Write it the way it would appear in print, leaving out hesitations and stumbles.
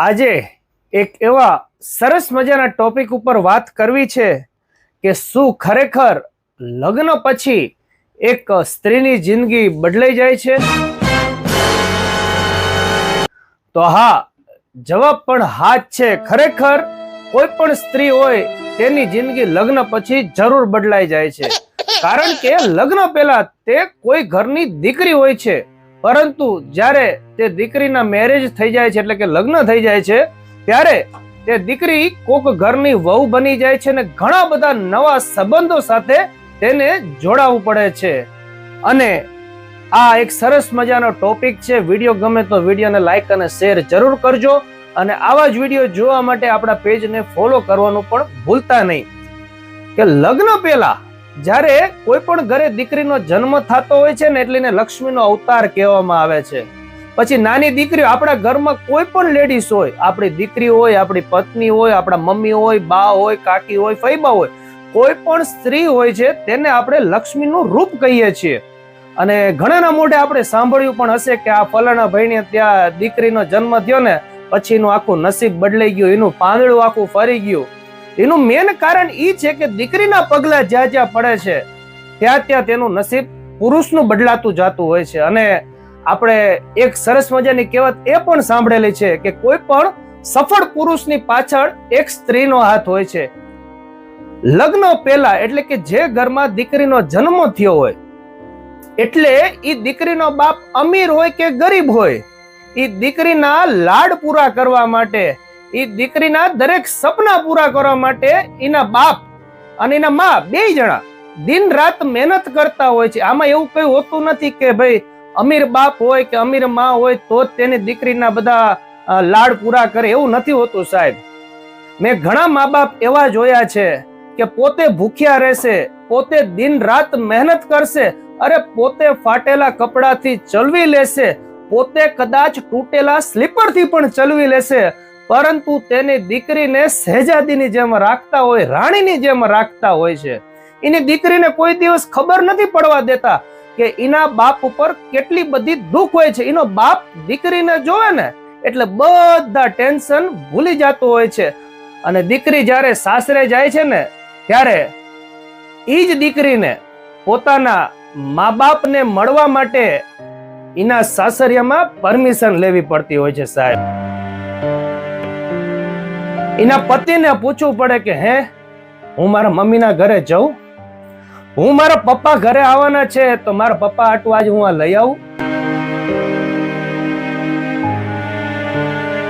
આજે એક એવા સરસ મજાના ટોપિક ઉપર વાત કરવી છે કે શું ખરેખર લગ્ન પછી એક સ્ત્રીની જિંદગી બદલાઈ જાય છે? તો હા, જવાબ પણ હા જ છે. ખરેખર કોઈ પણ સ્ત્રી હોય તેની જિંદગી લગ્ન પછી જરૂર બદલાઈ જાય છે. કારણ કે લગ્ન પહેલા તે કોઈ ઘરની દીકરી હોય છે, પરંતુ જ્યારે તે દીકરીના મેરેજ થઈ જાય છે, એટલે કે લગ્ન થઈ જાય છે, ત્યારે તે દીકરી કોક ઘરની વહુ બની જાય છે અને ઘણા બધા નવા સંબંધો સાથે તેને જોડાવવું પડે છે. અને આ એક સરસ મજાનો ટોપિક છે. વિડીયો ગમે તો વિડીયોને લાઈક અને શેર જરૂર કરજો, અને આવા જ વિડીયો જોવા માટે આપણા પેજને ફોલો કરવાનું પણ ભૂલતા નહીં. કે લગ્ન પહેલા જ્યારે કોઈ પણ ઘરે દીકરીનો જન્મ થતો હોય છે ને, એટલે એને લક્ષ્મીનો અવતાર કહેવામાં આવે છે. પછી નાની દીકરીઓ, આપણા ઘરમાં કોઈ પણ લેડીઝ હોય, આપણી દીકરી હોય, આપણી પત્ની હોય, આપણા મમ્મી હોય, બા હોય, કાકી હોય, ફઈબા હોય, કોઈ પણ સ્ત્રી હોય છે, તેને આપણે લક્ષ્મીનું રૂપ કહીએ છીએ. અને ઘણાના મોઢે આપણે સાંભળ્યું પણ હશે કે આ ફલાણા ભાઈને ત્યાં દીકરીનો જન્મ થયો ને પછી એનું આખું નસીબ બદલાઈ ગયું, એનું પાંદડું આખું ફરી ગયું. એનું મેન કારણ એ છે કે દીકરીના પગલા જ્યાં જ્યાં પડે છે ત્યાં ત્યાં તેનું નસીબ પુરુષનું બદલાતું જતું હોય છે. અને આપણે એક સરસ મજાની કહેવત એ પણ સાંભળેલી છે કે કોઈ પણ સફળ પુરુષની પાછળ એક સ્ત્રીનો હાથ હોય છે. લગ્ન પહેલા, એટલે કે જે ઘરમાં દીકરીનો જન્મ થયો હોય, એટલે એ દીકરીનો બાપ અમીર હોય કે ગરીબ હોય, એ દીકરીના લાડ પૂરા કરવા માટે, એ દીકરીના દરેક સપના પૂરા કરવા માટે એના બાપ અને એના મા બે જણા દિન રાત મહેનત કરતા હોય છે. આમાં એવું કઈ હોતું નથી કે ભાઈ અમીર બાપ હોય કે અમીર મા હોય તો જ તેની દીકરીના બધા લાડ પૂરા કરે, એવું નથી હોતું સાહેબ. મેં ઘણા મા બાપ એવા જોયા છે કે પોતે ભૂખ્યા રહેશે, પોતે દિન રાત મહેનત કરશે, અરે પોતે ફાટેલા કપડાથી ચલવી લેશે, પોતે કદાચ તૂટેલા સ્લીપરથી પણ ચલવી લેશે, પરંતુ તેની દીકરીને શહેજાદીની જેમ રાખતા હોય, રાણીની જેમ રાખતા હોય છે. એની દીકરીને કોઈ દિવસ ખબર નથી પડવા દેતા કે એના બાપ ઉપર કેટલી બધી દુઃખ હોય છે. એનો બાપ દીકરીને જોવે ને એટલે બધા ટેન્શન ભૂલી જતું હોય છે. અને દીકરી જ્યારે સાસરે જાય છે ને, ત્યારે એ જ દીકરીને પોતાના મા બાપને મળવા માટે એના સાસરિયામાં પરમિશન લેવી પડતી હોય છે સાહેબ. એના પતિને પૂછવું પડે કે હે, હું મારા મમ્મીના ઘરે જાઉં, હું મારા પપ્પા ઘરે આવવાના છે તો મારા પપ્પા આટલું આજે હું આ લઈ આવું.